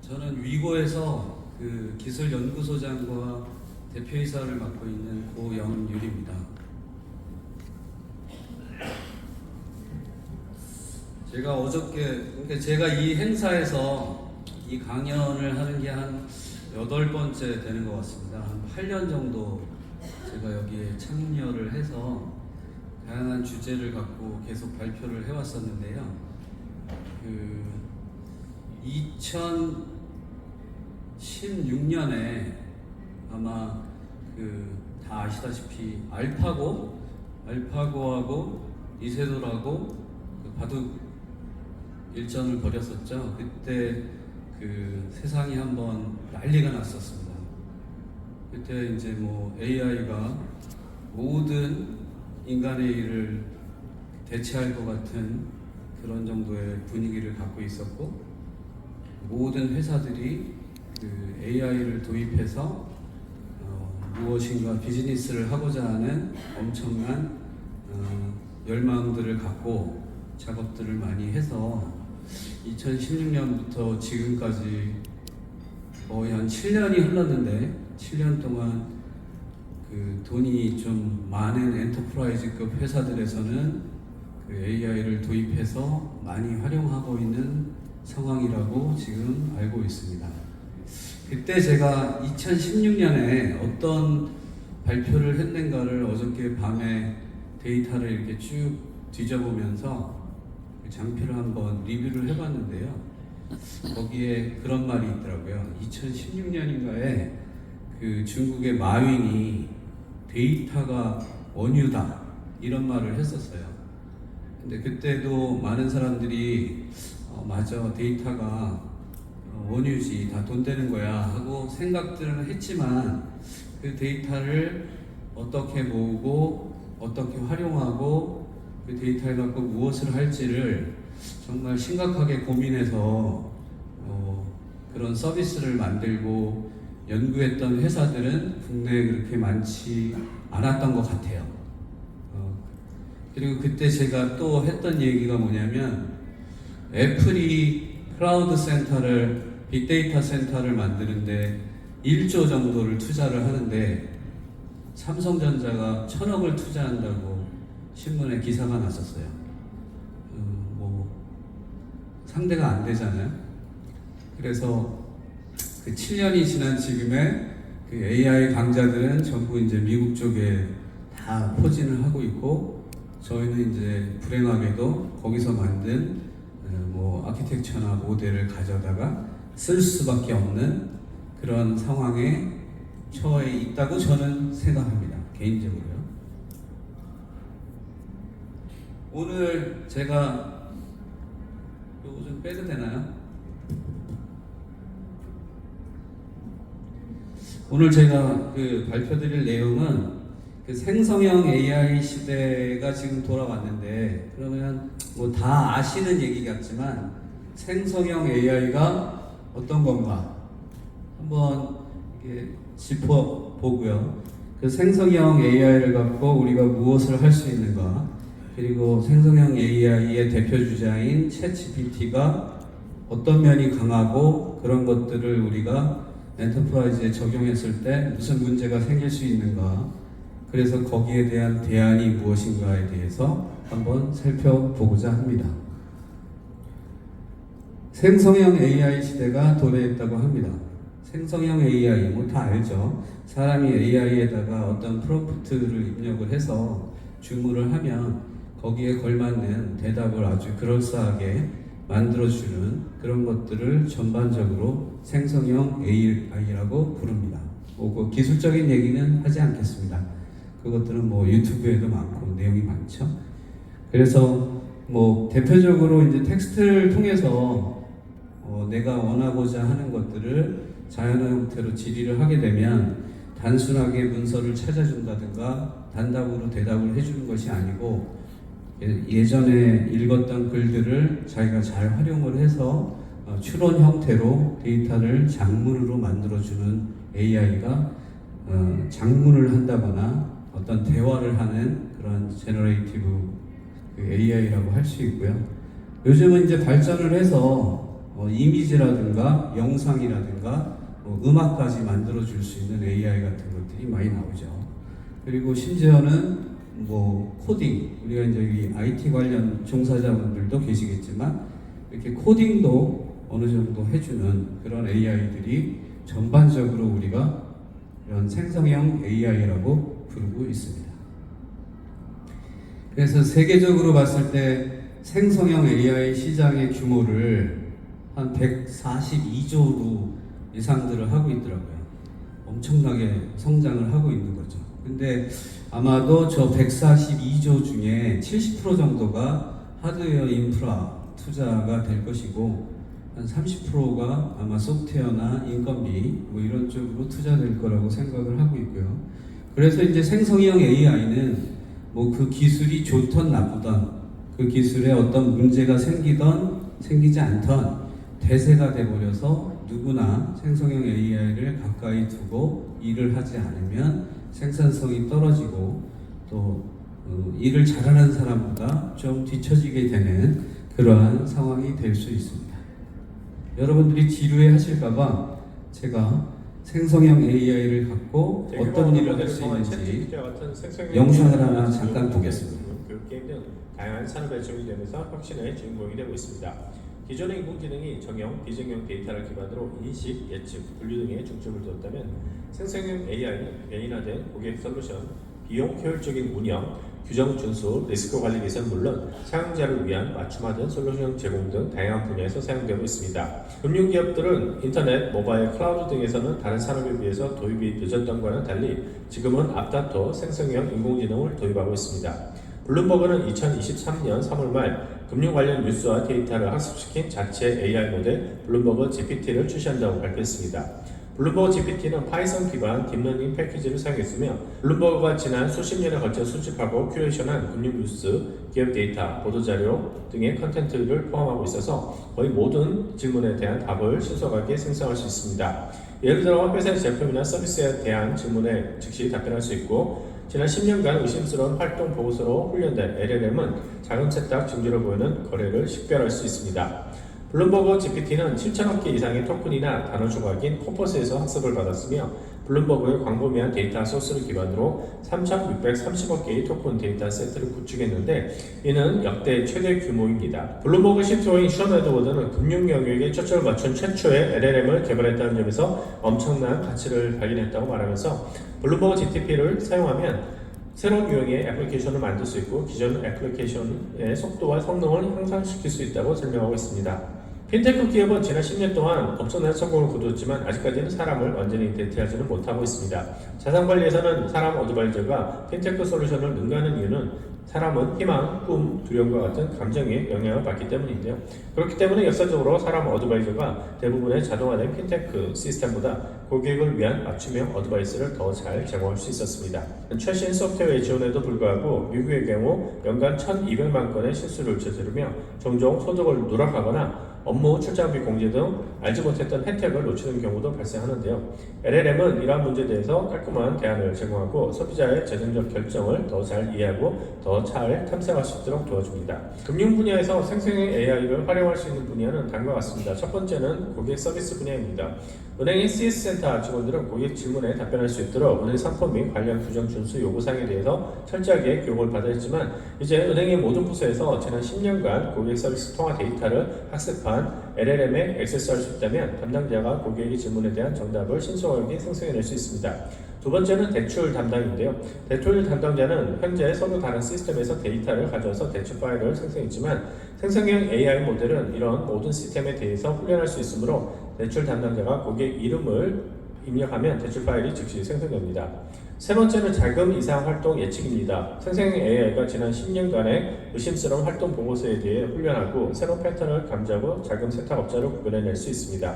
저는 위고에서 그 기술연구소장과 대표이사를 맡고 있는 고영율입니다. 제가 어저께, 그러니까 제가 이 행사에서 이 강연을 하는 게 한 8번째 되는 것 같습니다. 한 8년 정도 제가 여기에 참여를 해서 다양한 주제를 갖고 계속 발표를 해왔었는데요. 2016년에 아마 다 아시다시피 알파고하고 이세돌하고 바둑 일전을 벌였었죠. 그때 세상이 한번 난리가 났었습니다. 그때 이제 AI가 모든 인간의 일을 대체할 것 같은 그런 정도의 분위기를 갖고 있었고, 모든 회사들이 AI를 도입해서 무엇인가 비즈니스를 하고자 하는 엄청난 열망들을 갖고 작업들을 많이 해서 2016년부터 지금까지 거의 한 7년이 흘렀는데, 7년 동안 돈이 좀 많은 엔터프라이즈급 회사들에서는 AI를 도입해서 많이 활용하고 있는 상황이라고 지금 알고 있습니다. 그때 제가 2016년에 어떤 발표를 했는가를 어저께 밤에 데이터를 이렇게 쭉 뒤져보면서 장표를 한번 리뷰를 해봤는데요. 거기에 그런 말이 있더라고요. 2016년인가에 중국의 마윈이 데이터가 원유다 이런 말을 했었어요. 근데 그때도 많은 사람들이 맞아, 데이터가 원유지, 다 돈 되는 거야 하고 생각들은 했지만, 그 데이터를 어떻게 모으고 어떻게 활용하고 그 데이터를 갖고 무엇을 할지를 정말 심각하게 고민해서 그런 서비스를 만들고 연구했던 회사들은 국내에 그렇게 많지 않았던 것 같아요. 그리고 그때 제가 또 했던 얘기가 뭐냐면, 애플이 클라우드 센터를, 빅데이터 센터를 만드는데 1조 정도를 투자를 하는데 삼성전자가 1,000억을 투자한다고 신문에 기사가 났었어요. 상대가 안 되잖아요. 그래서 7년이 지난 지금의 AI 강자들은 전부 이제 미국 쪽에 다 포진을 하고 있고, 저희는 이제 불행하게도 거기서 만든 아키텍처나 모델을 가져다가 쓸 수밖에 없는 그런 상황에 처해 있다고 저는 생각합니다. 개인적으로요. 오늘 제가 요거 좀 빼도 되나요? 오늘 제가 발표드릴 내용은 생성형 AI 시대가 지금 돌아왔는데, 그러면 다 아시는 얘기 같지만 생성형 AI가 어떤 건가 한번 짚어보고요. 생성형 AI를 갖고 우리가 무엇을 할 수 있는가, 그리고 생성형 AI의 대표 주자인 챗GPT가 어떤 면이 강하고 그런 것들을 우리가 엔터프라이즈에 적용했을 때 무슨 문제가 생길 수 있는가, 그래서 거기에 대한 대안이 무엇인가에 대해서 한번 살펴보고자 합니다. 생성형 AI 시대가 도래했다고 합니다. 생성형 AI, 다 알죠? 사람이 AI에다가 어떤 프롬프트를 입력을 해서 주문을 하면 거기에 걸맞는 대답을 아주 그럴싸하게 만들어주는 그런 것들을 전반적으로 생성형 AI라고 부릅니다. 그 기술적인 얘기는 하지 않겠습니다. 그것들은 유튜브에도 많고 내용이 많죠. 그래서 대표적으로 이제 텍스트를 통해서 내가 원하고자 하는 것들을 자연어 형태로 질의를 하게 되면 단순하게 문서를 찾아준다든가 단답으로 대답을 해주는 것이 아니고, 예전에 읽었던 글들을 자기가 잘 활용을 해서 추론 형태로 데이터를 장문으로 만들어주는 AI가 장문을 한다거나 어떤 대화를 하는 그런 제너레이티브 AI라고 할 수 있고요. 요즘은 이제 발전을 해서 이미지라든가 영상이라든가 음악까지 만들어 줄 수 있는 AI 같은 것들이 많이 나오죠. 그리고 심지어는 코딩, 우리가 이제 이 IT 관련 종사자분들도 계시겠지만 이렇게 코딩도 어느 정도 해주는 그런 AI들이 전반적으로 우리가 이런 생성형 AI라고 부르고 있습니다. 그래서 세계적으로 봤을 때 생성형 AI 시장의 규모를 한 142조로 예상들을 하고 있더라고요. 엄청나게 성장을 하고 있는 거죠. 근데 아마도 저 142조 중에 70% 정도가 하드웨어 인프라 투자가 될 것이고 한 30%가 아마 소프트웨어나 인건비 이런 쪽으로 투자될 거라고 생각을 하고 있고요. 그래서 이제 생성형 AI는 그 기술이 좋던 나쁘던 그 기술에 어떤 문제가 생기던 생기지 않던 대세가 돼버려서 누구나 생성형 AI를 가까이 두고 일을 하지 않으면 생산성이 떨어지고 또 일을 잘하는 사람보다 좀 뒤처지게 되는 그러한 상황이 될 수 있습니다. 여러분들이 지루해 하실까봐 제가 생성형 AI를 갖고 어떤 일을 할 수 있는지 영상을 하나 잠깐 보겠습니다. 교육 게임 등 다양한 산업에 적용되면서 혁신의 주인공이 되고 있습니다. 기존의 인공지능이 정형, 비정형 데이터를 기반으로 인식, 예측, 분류 등에 중점을 두었다면 생성형 AI는 변인화된 고객 솔루션, 비용 효율적인 운영, 규정 준수, 리스크 관리 개선 물론 사용자를 위한 맞춤화된 솔루션 제공 등 다양한 분야에서 사용되고 있습니다. 금융기업들은 인터넷, 모바일, 클라우드 등에서는 다른 산업에 비해서 도입이 늦었던 과는 달리 지금은 앞다퉈 생성형 인공지능을 도입하고 있습니다. 블룸버그는 2023년 3월 말 금융 관련 뉴스와 데이터를 학습시킨 자체 AI 모델 블룸버그 GPT를 출시한다고 발표했습니다. 블룸버그 GPT는 파이썬 기반 딥러닝 패키지를 사용했으며 블룸버그가 지난 수십 년에 걸쳐 수집하고 큐레이션한 금융 뉴스, 기업 데이터, 보도자료 등의 컨텐츠를 포함하고 있어서 거의 모든 질문에 대한 답을 신속하게 생성할 수 있습니다. 예를 들어 회사의 제품이나 서비스에 대한 질문에 즉시 답변할 수 있고 지난 10년간 의심스러운 활동 보고서로 훈련된 LLM은 작은 채탁 증지로 보이는 거래를 식별할 수 있습니다. 블룸버그 GPT는 7천억 개 이상의 토큰이나 단어 조각인 코퍼스에서 학습을 받았으며 블룸버그의 광범위한 데이터 소스를 기반으로 3,630억 개의 토큰 데이터 세트를 구축했는데 이는 역대 최대 규모입니다. 블룸버그 CTO인 션 에드워드는 금융 영역에 초점을 맞춘 최초의 LLM을 개발했다는 점에서 엄청난 가치를 발견했다고 말하면서 블룸버그 GPT를 사용하면 새로운 유형의 애플리케이션을 만들 수 있고 기존 애플리케이션의 속도와 성능을 향상시킬 수 있다고 설명하고 있습니다. 핀테크 기업은 지난 10년 동안 엄청난 성공을 거두었지만 아직까지는 사람을 완전히 대체하지는 못하고 있습니다. 자산관리에서는 사람 어드바이저가 핀테크 솔루션을 능가하는 이유는 사람은 희망, 꿈, 두려움과 같은 감정에 영향을 받기 때문인데요. 그렇기 때문에 역사적으로 사람 어드바이저가 대부분의 자동화된 핀테크 시스템보다 고객을 위한 맞춤형 어드바이스를 더 잘 제공할 수 있었습니다. 최신 소프트웨어 지원에도 불구하고 미국의 경우 연간 1,200만 건의 실수를 저지르며 종종 소득을 누락하거나 업무 출장비 공제 등 알지 못했던 혜택을 놓치는 경우도 발생하는데요. LLM은 이러한 문제에 대해서 깔끔한 대안을 제공하고 소비자의 재정적 결정을 더 잘 이해하고 더 잘 탐색할 수 있도록 도와줍니다. 금융 분야에서 생성형 AI를 활용할 수 있는 분야는 다음과 같습니다. 첫 번째는 고객 서비스 분야입니다. 은행의 CS센터 직원들은 고객 질문에 답변할 수 있도록 은행 상품 및 관련 규정 준수 요구사항에 대해서 철저하게 교육을 받아야 했지만 이제 은행의 모든 부서에서 지난 10년간 고객 서비스 통화 데이터를 학습한 LLM에 액세스할 수 있다면 담당자가 고객의 질문에 대한 정답을 신속하게 생성해낼 수 있습니다. 두 번째는 대출 담당인데요. 대출 담당자는 현재 서로 다른 시스템에서 데이터를 가져와서 대출 파일을 생성했지만 생성형 AI 모델은 이런 모든 시스템에 대해서 훈련할 수 있으므로 대출 담당자가 고객 이름을 입력하면 대출 파일이 즉시 생성됩니다. 세 번째는 자금 이상 활동 예측입니다. 생성형 AI가 지난 10년간의 의심스러운 활동 보고서에 대해 훈련하고 새로운 패턴을 감지하고 자금 세탁업자를 구별해낼 수 있습니다.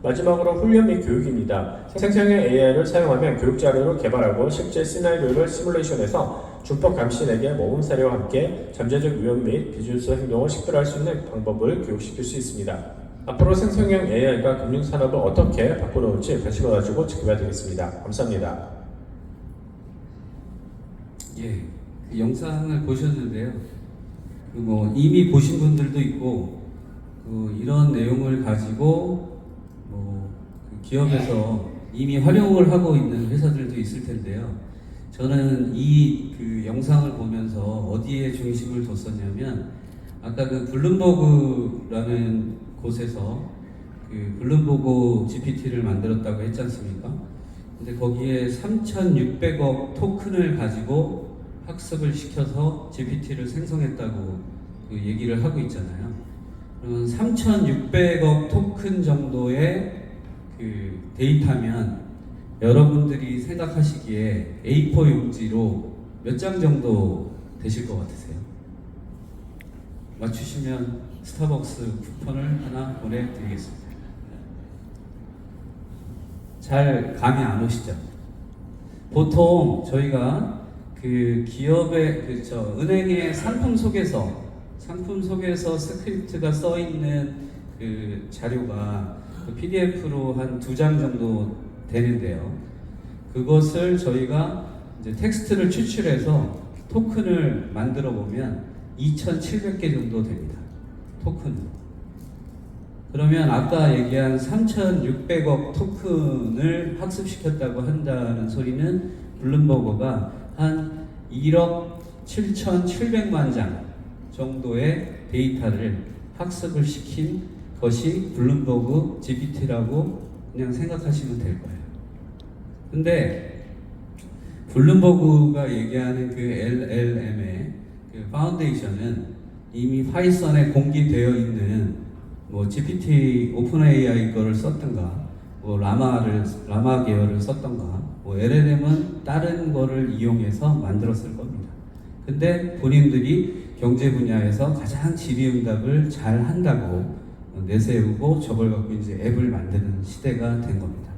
마지막으로 훈련 및 교육입니다. 생성형 AI를 사용하면 교육 자료를 개발하고 실제 시나리오를 시뮬레이션해서 준법 감시에게 모범 사례와 함께 잠재적 위험 및 비준수 행동을 식별할 수 있는 방법을 교육시킬 수 있습니다. 앞으로 생성형 AI가 금융산업을 어떻게 바꿔놓을지 관심을 가지고 지켜봐야 되겠습니다. 감사합니다. 예, 그 영상을 보셨는데요. 이미 보신 분들도 있고 이런 내용을 가지고 그 기업에서 이미 활용을 하고 있는 회사들도 있을 텐데요. 저는 그 영상을 보면서 어디에 중심을 뒀었냐면 아까 그 블룸버그라는 곳에서 그 블룸버그 GPT를 만들었다고 했지 않습니까? 근데 거기에 3,600억 토큰을 가지고 학습을 시켜서 GPT를 생성했다고 그 얘기를 하고 있잖아요. 그러면 3,600억 토큰 정도의 그 데이터면 여러분들이 생각하시기에 A4 용지로 몇 장 정도 되실 것 같으세요? 맞추시면 스타벅스 쿠폰을 하나 보내드리겠습니다. 잘 감이 안 오시죠? 보통 저희가 그 기업의 은행의 상품 속에서 스크립트가 써 있는 그 자료가 그 PDF로 한 2장 정도 되는데요. 그것을 저희가 이제 텍스트를 추출해서 토큰을 만들어 보면 2,700개 정도 됩니다. 토큰. 그러면 아까 얘기한 3,600억 토큰을 학습시켰다고 한다는 소리는 블룸버그가 한 1억 7,700만 장 정도의 데이터를 학습을 시킨 것이 블룸버그 GPT라고 그냥 생각하시면 될 거예요. 근데 블룸버그가 얘기하는 그 LLM의 그 파운데이션은 이미 파이썬에 공개되어 있는 GPT 오픈 AI 거를 썼던가, 라마 계열을 썼던가, LLM은 다른 거를 이용해서 만들었을 겁니다. 근데 본인들이 경제 분야에서 가장 질의응답을 잘 한다고 내세우고 저걸 갖고 이제 앱을 만드는 시대가 된 겁니다.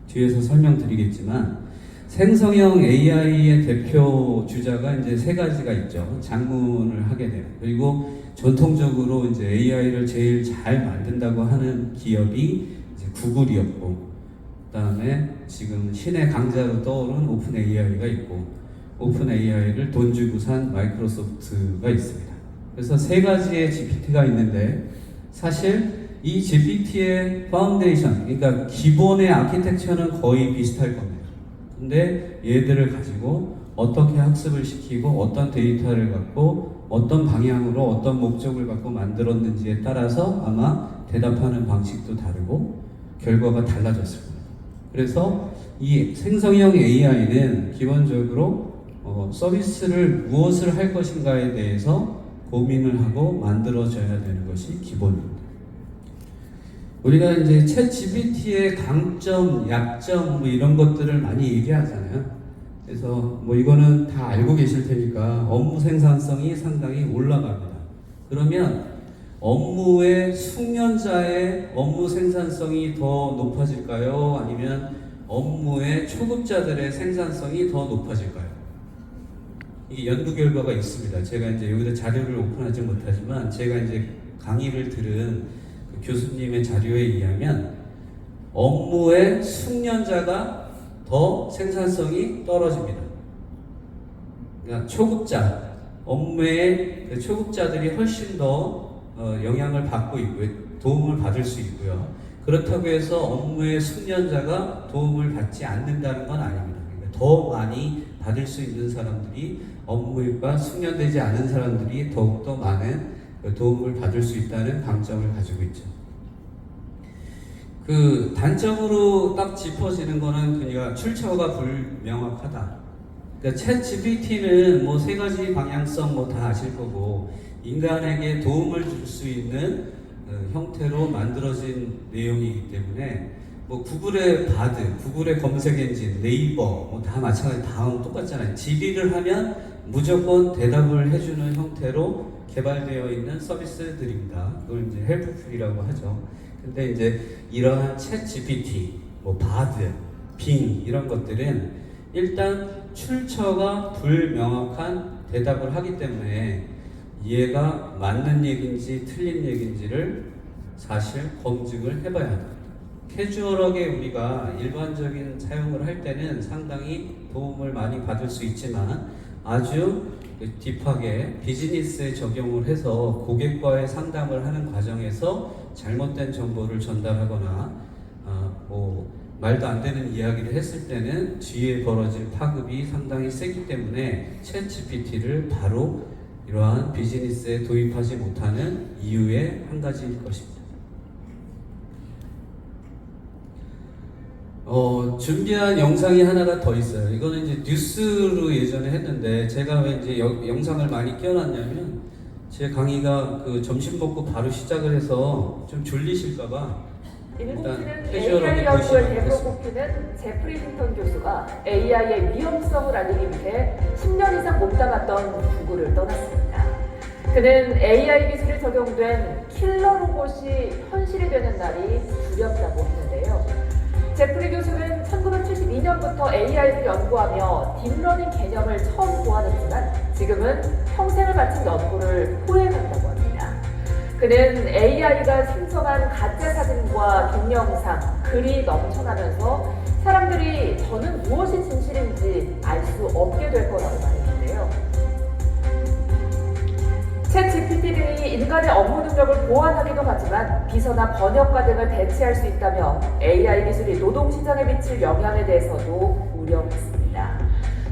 뒤에서 설명드리겠지만 생성형 AI의 대표 주자가 이제 3가지가 있죠. 장문을 하게 돼요. 그리고 전통적으로 이제 AI를 제일 잘 만든다고 하는 기업이 이제 구글이었고, 그다음에 지금 신의 강자로 떠오른 오픈 AI가 있고, 오픈 AI를 돈 주고 산 마이크로소프트가 있습니다. 그래서 3가지의 GPT가 있는데 사실 이 GPT의 파운데이션, 그러니까 기본의 아키텍처는 거의 비슷할 겁니다. 근데 얘들을 가지고 어떻게 학습을 시키고 어떤 데이터를 갖고 어떤 방향으로 어떤 목적을 갖고 만들었는지에 따라서 아마 대답하는 방식도 다르고 결과가 달라졌을 겁니다. 그래서 이 생성형 AI는 기본적으로 서비스를 무엇을 할 것인가에 대해서 고민을 하고 만들어져야 되는 것이 기본입니다. 우리가 이제 챗 GPT의 강점, 약점 이런 것들을 많이 얘기하잖아요. 그래서 이거는 다 알고 계실 테니까 업무 생산성이 상당히 올라갑니다. 그러면 업무의 숙련자의 업무 생산성이 더 높아질까요? 아니면 업무의 초급자들의 생산성이 더 높아질까요? 이게 연구 결과가 있습니다. 제가 이제 여기다 자료를 오픈하지 못하지만 제가 이제 강의를 들은 그 교수님의 자료에 의하면 업무의 숙련자가 더 생산성이 떨어집니다. 그러니까 업무의 초급자들이 훨씬 더 영향을 받고 있고요. 도움을 받을 수 있고요. 그렇다고 해서 업무의 숙련자가 도움을 받지 않는다는 건 아닙니다. 그러니까 더 많이 받을 수 있는 사람들이 업무가 숙련되지 않은 사람들이 더욱더 많은 도움을 받을 수 있다는 강점을 가지고 있죠. 그 단점으로 딱 짚어지는 거는 그냥 출처가 불명확하다. 그러니까 챗 GPT는 3가지 방향성 다 아실 거고 인간에게 도움을 줄 수 있는 형태로 만들어진 내용이기 때문에 구글의 바드, 구글의 검색 엔진, 네이버 다 마찬가지 다음 똑같잖아요. 질의를 하면 무조건 대답을 해주는 형태로 개발되어 있는 서비스들입니다. 그걸 이제 헬프풀이라고 하죠. 근데 이제 이러한 챗 GPT, 바드, 빙 이런 것들은 일단 출처가 불명확한 대답을 하기 때문에 얘가 맞는 얘기인지 틀린 얘기인지를 사실 검증을 해봐야 합니다. 캐주얼하게 우리가 일반적인 사용을 할 때는 상당히 도움을 많이 받을 수 있지만 아주 딥하게 비즈니스에 적용을 해서 고객과의 상담을 하는 과정에서 잘못된 정보를 전달하거나 뭐 말도 안 되는 이야기를 했을 때는 뒤에 벌어질 파급이 상당히 세기 때문에 챗GPT를 바로 이러한 비즈니스에 도입하지 못하는 이유의 한 가지일 것입니다. 준비한 영상이 하나가 더 있어요. 이거는 이제 뉴스로 예전에 했는데 제가 왜 이제 영상을 많이 끼워놨냐면 제 강의가 그 점심 먹고 바로 시작을 해서 좀 졸리실까봐 인공지능 AI 연구에 대표 꼽히는 제프리 힌턴 교수가 AI의 위험성을 알리기 위해 10년 이상 몸담았던 구글을 떠났습니다. 그는 AI 기술이 적용된 킬러 로봇이 현실이 되는 날이 두렵다고 했는데요. 제프리 교수는 1972년부터 AI를 연구하며 딥러닝 개념을 처음 보완했지만 지금은 평생을 바친 연구를 포획한다고 합니다. 그는 AI가 생성한 가짜 사진과 동영상, 글이 넘쳐나면서 사람들이 저는 무엇이 진실인지 알 수 없게 될 거라고 말했는데요. 챗 GPT 등이 인간의 업무 능력을 보완하기도 하지만 비서나 번역가 등을 대체할 수 있다며 AI 기술이 노동시장에 미칠 영향에 대해서도 우려했습니다.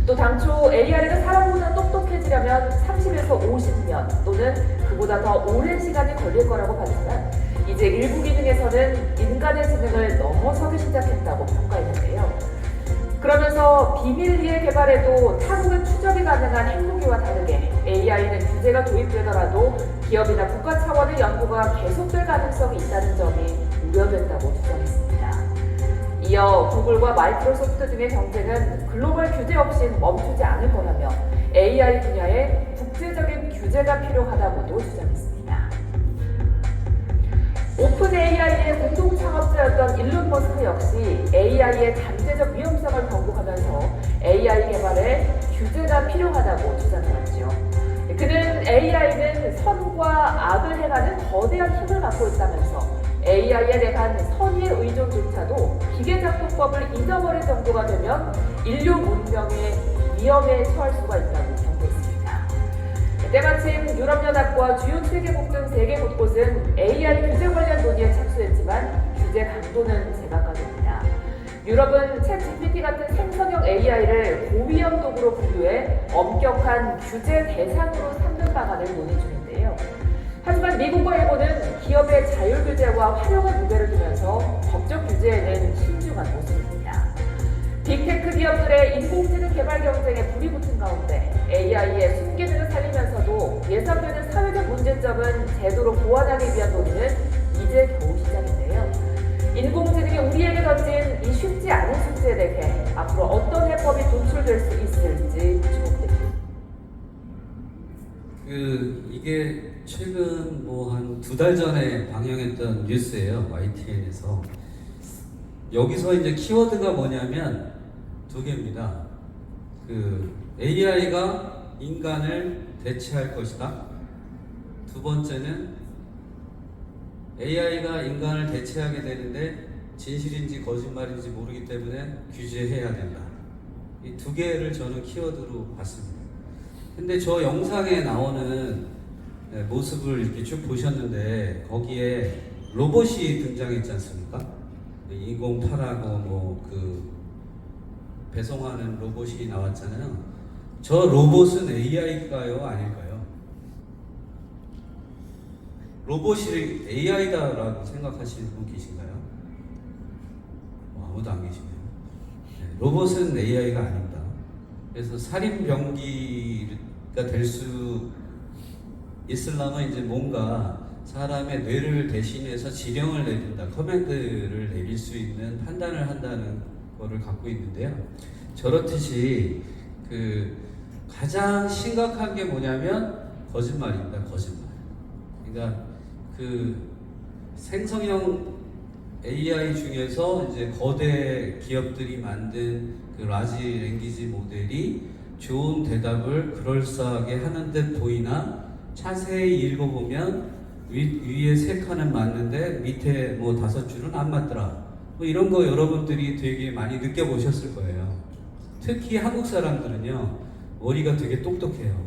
또 당초 AI가 사람보다 똑똑해지려면 30에서 50년 또는 그보다 더 오랜 시간이 걸릴 거라고 봤지만 이제 일부 기능에서는 인간의 지능을 넘어서기 시작했다고 평가했는데요. 그러면서 비밀리에 개발에도 타국의 추적이 가능한 핵무기와 다르게 AI는 규제가 도입되더라도 기업이나 국가 차원의 연구가 계속될 가능성이 있다는 점이 우려된다고 주장했습니다. 이어 구글과 마이크로소프트 등의 경쟁은 글로벌 규제 없이는 멈추지 않을 거라며 AI 분야에 국제적인 규제가 필요하다고도 주장했습니다. 오픈 AI의 공동 창업자였던 일론 머스크 역시 AI의 잠재적 위험성을 경고하면서 AI 개발에 규제가 필요하다고 주장해왔죠. 그는 AI는 선과 악을 행하는 거대한 힘을 갖고 있다면서 AI에 대한 선의의 의존조차도 기계작동법을 잊어버릴 정도가 되면 인류 문명의 위험에 처할 수가 있다고 경고했습니다. 때마침 유럽연합과 주요 7개국 등 세계 곳곳은 AI 규제 관련 논의에 착수했지만 규제 강도는 제각각입니다. 유럽은 챗 GPT 같은 생성형 AI를 고위험 도구로 분류해 엄격한 규제 대상으로 삼는 방안을 논의 중인데요. 하지만 미국과 일본은 기업의 자율 규제와 활용한 무게를 두면서 법적 규제에는 신중한 모습입니다. 빅테크 기업들의 인공지능 개발 경쟁에 불이 붙은 가운데 AI의 순기능을 살리면서도 예상되는 사회적 문제점은 제도로 보완하기 위한 논의는 이제 겨우 시작인데요. 인공지능이 우리에게 던진 이 쉽지 않은 숙제에 대해 앞으로 어떤 해법이 도출될 수 있을지 주목됩니다. 이게 최근 뭐 한 2달 전에 방영했던 뉴스예요. YTN에서. 여기서 이제 키워드가 뭐냐면 2개입니다. AI가 인간을 대체할 것이다. 두 번째는 AI가 인간을 대체하게 되는데 진실인지 거짓말인지 모르기 때문에 규제해야 된다. 이 2개를 저는 키워드로 봤습니다. 근데 저 영상에 나오는 모습을 이렇게 쭉 보셨는데 거기에 로봇이 등장했지 않습니까? 인공팔하고 배송하는 로봇이 나왔잖아요. 저 로봇은 AI일까요? 아닐까요? 로봇이 AI다라고 생각하시는 분 계신가요? 아무도 안 계시네요. 로봇은 AI가 아닙니다. 그래서 살인병기가 될 수 있으려면 이제 뭔가 사람의 뇌를 대신해서 지령을 내린다, 커맨드를 내릴 수 있는 판단을 한다는 거를 갖고 있는데요. 저렇듯이 가장 심각한 게 뭐냐면 거짓말입니다. 거짓말. 그러니까 생성형 AI 중에서 이제 거대 기업들이 만든 라지 랭귀지 모델이 좋은 대답을 그럴싸하게 하는 듯 보이나 자세히 읽어보면 위에 3칸은 맞는데 밑에 5줄은 안 맞더라. 이런 거 여러분들이 되게 많이 느껴보셨을 거예요. 특히 한국 사람들은요, 머리가 되게 똑똑해요.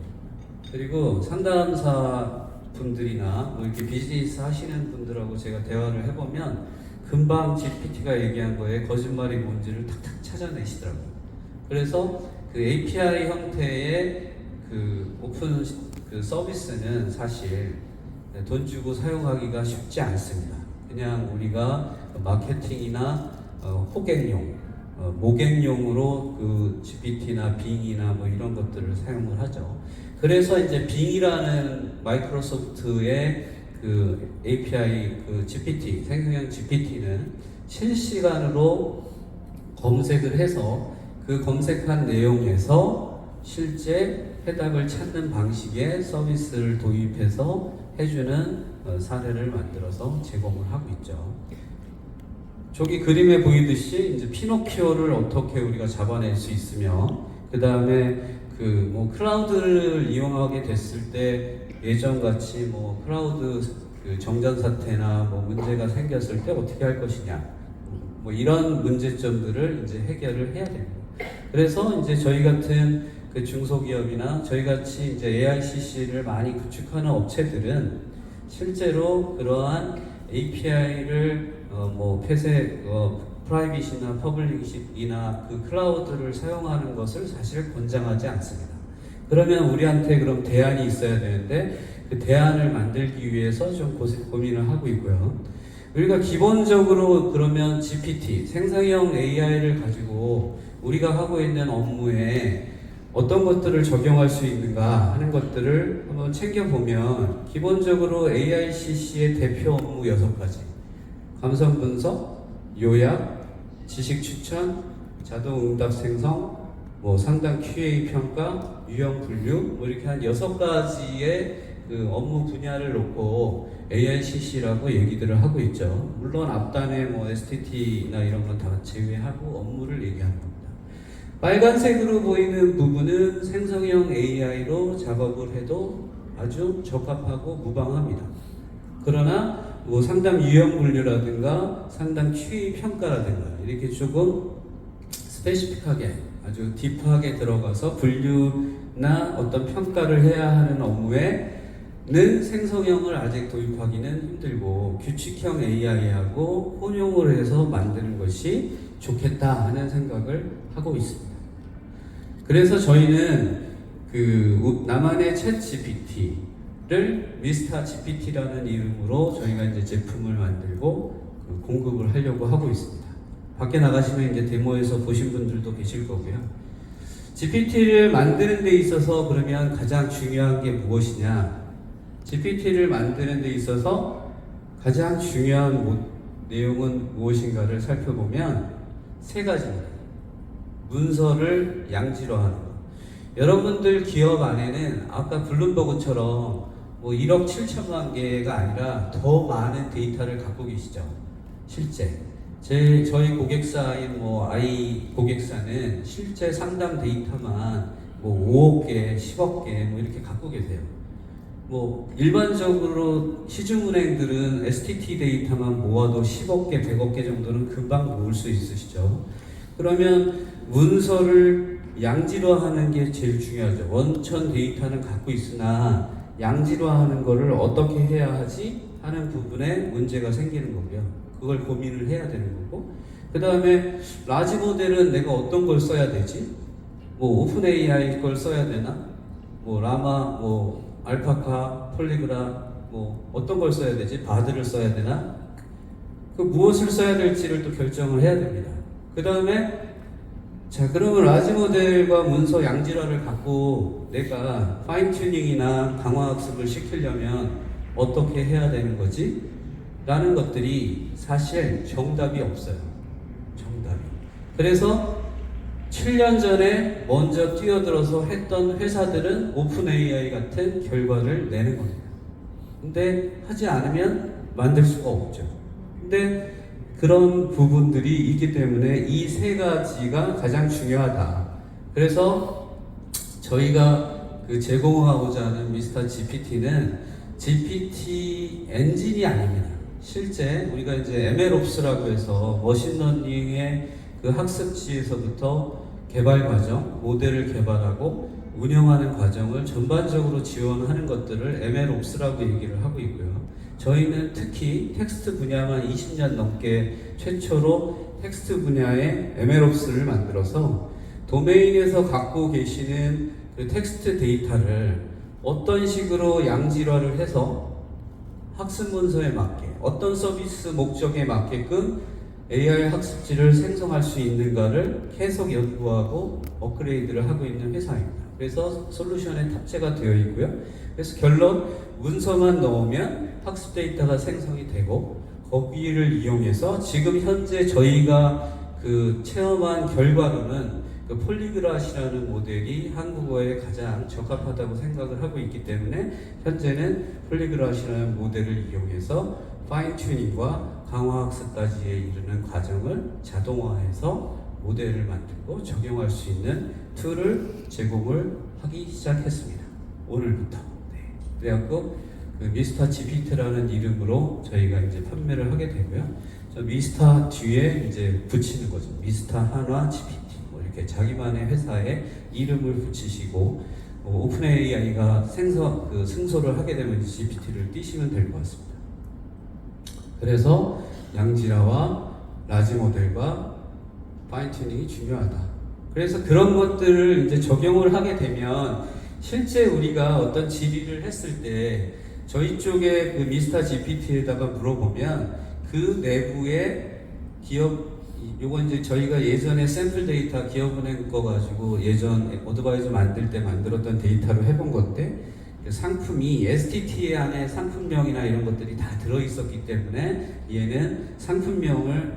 그리고 상담사 분들이나 뭐 이렇게 비즈니스 하시는 분들하고 제가 대화를 해보면 금방 GPT가 얘기한 거에 거짓말이 뭔지를 탁탁 찾아내시더라고요. 그래서 그 API 형태의 그 오픈 그 서비스는 사실 돈 주고 사용하기가 쉽지 않습니다. 그냥 우리가 마케팅이나 호객용, 모객용으로 그 GPT나 빙이나 뭐 이런 것들을 사용을 하죠. 그래서 이제 빙이라는 마이크로소프트의 그 API 그 GPT, 생성형 GPT는 실시간으로 검색을 해서 그 검색한 내용에서 실제 해답을 찾는 방식의 서비스를 도입해서 해주는 사례를 만들어서 제공을 하고 있죠. 저기 그림에 보이듯이 이제 피노키오를 어떻게 우리가 잡아낼 수 있으며, 그 다음에 그 뭐 클라우드를 이용하게 됐을 때 예전 같이 뭐 클라우드 그 정전 사태나 뭐 문제가 생겼을 때 어떻게 할 것이냐, 뭐 이런 문제점들을 이제 해결을 해야 됩니다. 그래서 이제 저희 같은 그 중소기업이나 저희 같이 이제 AICC를 많이 구축하는 업체들은 실제로 그러한 API를 뭐 폐쇄 프라이빗이나 퍼블릭이나 그 클라우드를 사용하는 것을 사실 권장하지 않습니다. 그러면 우리한테 그럼 대안이 있어야 되는데 그 대안을 만들기 위해서 좀 고민을 하고 있고요. 우리가 기본적으로 그러면 GPT, 생성형 AI를 가지고 우리가 하고 있는 업무에 어떤 것들을 적용할 수 있는가 하는 것들을 한번 챙겨보면 기본적으로 AICC의 대표 업무 6가지. 감성 분석, 요약, 지식 추천, 자동 응답 생성, 뭐 상담 QA 평가, 유형 분류, 뭐 이렇게 한 6가지의 그 업무 분야를 놓고 AICC라고 얘기들을 하고 있죠. 물론 앞단에 뭐 STT나 이런 건 다 제외하고 업무를 얘기하는 겁니다. 빨간색으로 보이는 부분은 생성형 AI로 작업을 해도 아주 적합하고 무방합니다. 그러나 뭐 상담 유형 분류라든가 상담 QA 평가라든가 이렇게 조금 스페시픽하게 아주 딥하게 들어가서 분류나 어떤 평가를 해야 하는 업무에는 생성형을 아직 도입하기는 힘들고 규칙형 AI하고 혼용을 해서 만드는 것이 좋겠다 하는 생각을 하고 있습니다. 그래서 저희는 그 나만의 챗 GPT를 미스터 GPT라는 이름으로 저희가 이제 제품을 만들고 공급을 하려고 하고 있습니다. 밖에 나가시면 이제 데모에서 보신 분들도 계실 거고요. GPT를 만드는 데 있어서 그러면 가장 중요한 게 무엇이냐? GPT를 만드는 데 있어서 가장 중요한 내용은 무엇인가를 살펴보면 3가지입니다. 문서를 양질화하는 것. 여러분들 기업 안에는 아까 블룸버그처럼 뭐 1억 7천만 개가 아니라 더 많은 데이터를 갖고 계시죠. 실제 저희 고객사인 뭐 I 고객사는 실제 상담 데이터만 뭐 5억 개, 10억 개 뭐 이렇게 갖고 계세요. 뭐 일반적으로 시중은행들은 STT 데이터만 모아도 10억 개, 100억 개 정도는 금방 모을 수 있으시죠. 그러면 문서를 양질화하는 게 제일 중요하죠. 원천 데이터는 갖고 있으나 양질화하는 거를 어떻게 해야 하지 하는 부분에 문제가 생기는 거고요. 그걸 고민을 해야 되는 거고, 그 다음에 라지 모델은 내가 어떤 걸 써야 되지? 뭐 오픈 AI 걸 써야 되나? 뭐 라마, 뭐 알파카, 폴리그라, 뭐 어떤 걸 써야 되지? 바드를 써야 되나? 그 무엇을 써야 될지를 또 결정을 해야 됩니다. 그 다음에 자, 그러면 라지 모델과 문서 양질화를 갖고 내가 파인 튜닝이나 강화 학습을 시키려면 어떻게 해야 되는 거지? 라는 것들이 사실 정답이 없어요. 정답이. 그래서 7년 전에 먼저 뛰어들어서 했던 회사들은 오픈 AI 같은 결과를 내는 겁니다. 근데 하지 않으면 만들 수가 없죠. 근데 그런 부분들이 있기 때문에 이 3가지가 가장 중요하다. 그래서 저희가 그 제공하고자 하는 미스터 GPT는 GPT 엔진이 아닙니다. 실제 우리가 이제 MLOps라고 해서 머신러닝의 그 학습지에서부터 개발 과정, 모델을 개발하고 운영하는 과정을 전반적으로 지원하는 것들을 MLOps라고 얘기를 하고 있고요. 저희는 특히 텍스트 분야만 20년 넘게 최초로 텍스트 분야의 MLOps를 만들어서 도메인에서 갖고 계시는 그 텍스트 데이터를 어떤 식으로 양질화를 해서 학습 문서에 맞게 어떤 서비스 목적에 맞게끔 AI 학습지를 생성할 수 있는가를 계속 연구하고 업그레이드를 하고 있는 회사입니다. 그래서 솔루션에 탑재가 되어 있고요. 그래서 결론 문서만 넣으면 학습 데이터가 생성이 되고 거기를 이용해서 지금 현재 저희가 그 체험한 결과로는 그 폴리그라시라는 모델이 한국어에 가장 적합하다고 생각을 하고 있기 때문에 현재는 폴리그라시라는 모델을 이용해서 파인 튜닝과 강화 학습까지에 이르는 과정을 자동화해서 모델을 만들고 적용할 수 있는 툴을 제공을 하기 시작했습니다. 오늘부터. 네. 그래갖고 그 미스터 GPT라는 이름으로 저희가 이제 판매를 하게 되고요. 저 미스터 뒤에 이제 붙이는 거죠. 미스터 한화 GPT. 이렇게 자기만의 회사에 이름을 붙이시고 오픈 AI가 승소를 하게 되면 GPT를 띄시면 될 것 같습니다. 그래서 양질화와 라지 모델과 파인 튜닝이 중요하다. 그래서 그런 것들을 이제 적용을 하게 되면 실제 우리가 어떤 질의를 했을 때 저희 쪽에 그 미스터 GPT에다가 물어보면 그 내부의 기업 요건 이제 저희가 예전에 샘플 데이터 기업은행 거 가지고 예전 어드바이저 만들 때 만들었던 데이터로 해본 건데 그 상품이 STT 안에 상품명이나 이런 것들이 다 들어 있었기 때문에 얘는 상품명을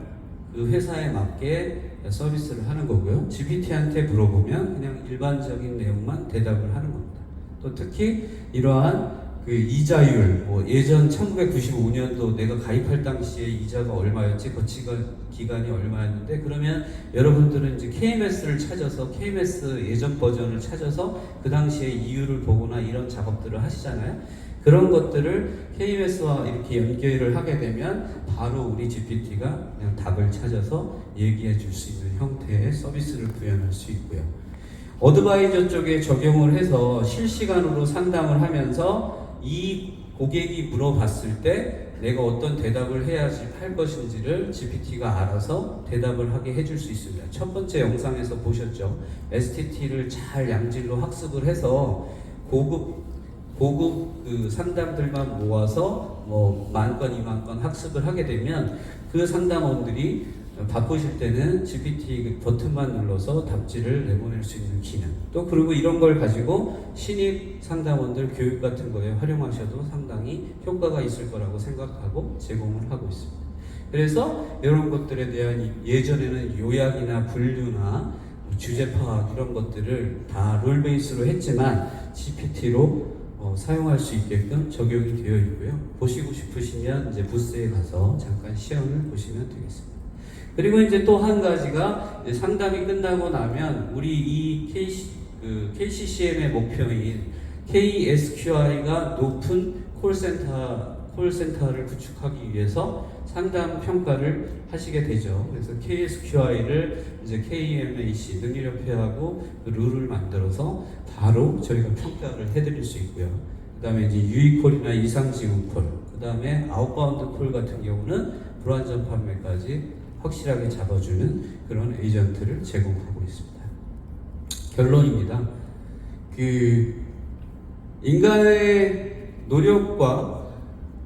그 회사에 맞게 서비스를 하는 거고요. GPT한테 물어보면 그냥 일반적인 내용만 대답을 하는 겁니다. 또 특히 이러한 그 이자율, 뭐 예전 1995년도 내가 가입할 당시에 이자가 얼마였지, 거치가 기간이 얼마였는데, 그러면 여러분들은 이제 KMS를 찾아서 KMS 예전 버전을 찾아서 그 당시에 이율을 보거나 이런 작업들을 하시잖아요. 그런 것들을 KMS와 이렇게 연결을 하게 되면 바로 우리 GPT가 그냥 답을 찾아서 얘기해 줄 수 있는 형태의 서비스를 구현할 수 있고요. 어드바이저 쪽에 적용을 해서 실시간으로 상담을 하면서 이 고객이 물어봤을 때 내가 어떤 대답을 해야지 할 것인지를 GPT가 알아서 대답을 하게 해줄 수 있습니다. 첫 번째 영상에서 보셨죠? STT를 잘 양질로 학습을 해서 고급 그 상담들만 모아서 뭐 10,000건, 20,000건 학습을 하게 되면 그 상담원들이 바쁘실 때는 GPT 버튼만 눌러서 답지를 내보낼 수 있는 기능. 또 그리고 이런 걸 가지고 신입 상담원들 교육 같은 거에 활용하셔도 상당히 효과가 있을 거라고 생각하고 제공을 하고 있습니다. 그래서 이런 것들에 대한 예전에는 요약이나 분류나 주제 파악 이런 것들을 다 롤 베이스로 했지만 GPT로 사용할 수 있게끔 적용이 되어 있고요. 보시고 싶으시면 이제 부스에 가서 잠깐 시연을 보시면 되겠습니다. 그리고 이제 또 한 가지가 이제 상담이 끝나고 나면 우리 이 KCCM의 목표인 KSQI가 높은 콜센터를 구축하기 위해서 상담 평가를 하시게 되죠. 그래서 KSQI를 이제 KMAC 능력협회하고 룰을 만들어서 바로 저희가 평가를 해드릴 수 있고요. 그 다음에 이제 유이콜이나 이상지급콜, 그 다음에 아웃바운드 콜 같은 경우는 불완전 판매까지 확실하게 잡아주는 그런 에이전트를 제공하고 있습니다. 결론입니다. 그 인간의 노력과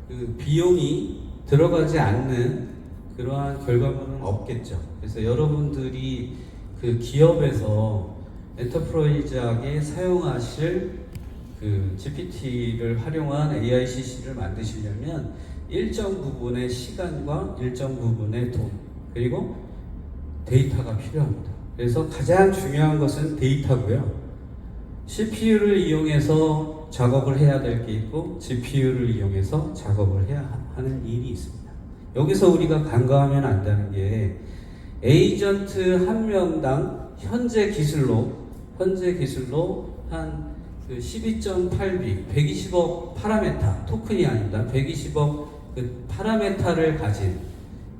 그 비용이 들어가지 않는 그러한 결과물은 없겠죠. 그래서 여러분들이 그 기업에서 엔터프라이즈하게 사용하실 그 GPT를 활용한 AICC를 만드시려면 일정 부분의 시간과 일정 부분의 돈 그리고 데이터가 필요합니다. 그래서 가장 중요한 것은 데이터고요. CPU를 이용해서 작업을 해야 될 게 있고 GPU를 이용해서 작업을 해야 하는 일이 있습니다. 여기서 우리가 간과하면 안 되는 게 에이전트 한 명당 현재 기술로 한 12.8B 120억 파라메타 토큰이 아닙니다. 120억 그 파라메타를 가진,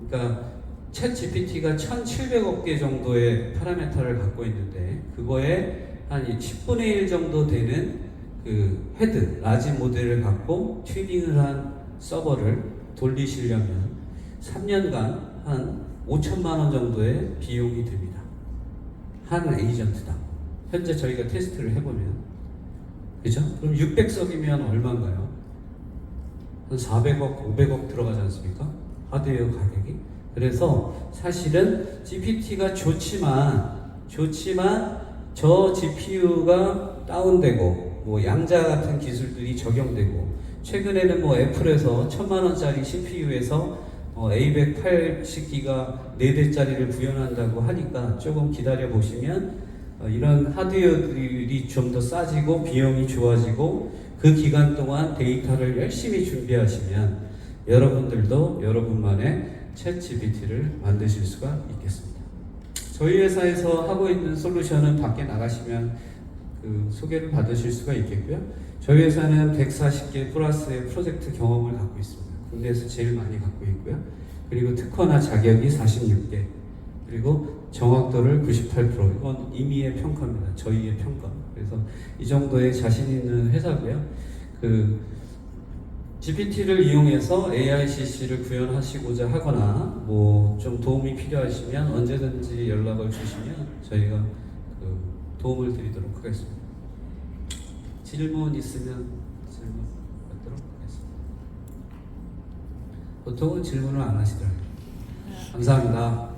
그러니까 챗 GPT가 1,700억 개 정도의 파라메타를 갖고 있는데 그거에 한 10분의 1 정도 되는 그 헤드, 라지 모델을 갖고 튜닝을 한 서버를 돌리시려면 3년간 한 5천만 원 정도의 비용이 듭니다. 한 에이전트당. 현재 저희가 테스트를 해보면, 그죠? 그럼 600석이면 얼마인가요? 한 400억, 500억 들어가지 않습니까? 하드웨어 가격이. 그래서 사실은 GPT가 좋지만 저 GPU가 다운되고 뭐 양자 같은 기술들이 적용되고, 최근에는 뭐 애플에서 1000만 원짜리 CPU에서 A180기가 4대짜리를 구현한다고 하니까 조금 기다려 보시면 이런 하드웨어들이 좀 더 싸지고 비용이 좋아지고, 그 기간 동안 데이터를 열심히 준비하시면 여러분들도 여러분만의 챗 GPT를 만드실 수가 있겠습니다. 저희 회사에서 하고 있는 솔루션은 밖에 나가시면 그 소개를 받으실 수가 있겠고요. 저희 회사는 140개 플러스의 프로젝트 경험을 갖고 있습니다. 국내에서 제일 많이 갖고 있고요. 그리고 특허나 자격이 46개, 그리고 정확도를 98%. 이건 임의의 평가입니다. 저희의 평가. 그래서 이 정도의 자신 있는 회사고요. 그 GPT를 이용해서 AICC를 구현하시고자 하거나 뭐 좀 도움이 필요하시면 언제든지 연락을 주시면 저희가 그 도움을 드리도록 하겠습니다. 질문 있으면 질문 받도록 하겠습니다. 보통은 질문을 안 하시더라고요. 감사합니다.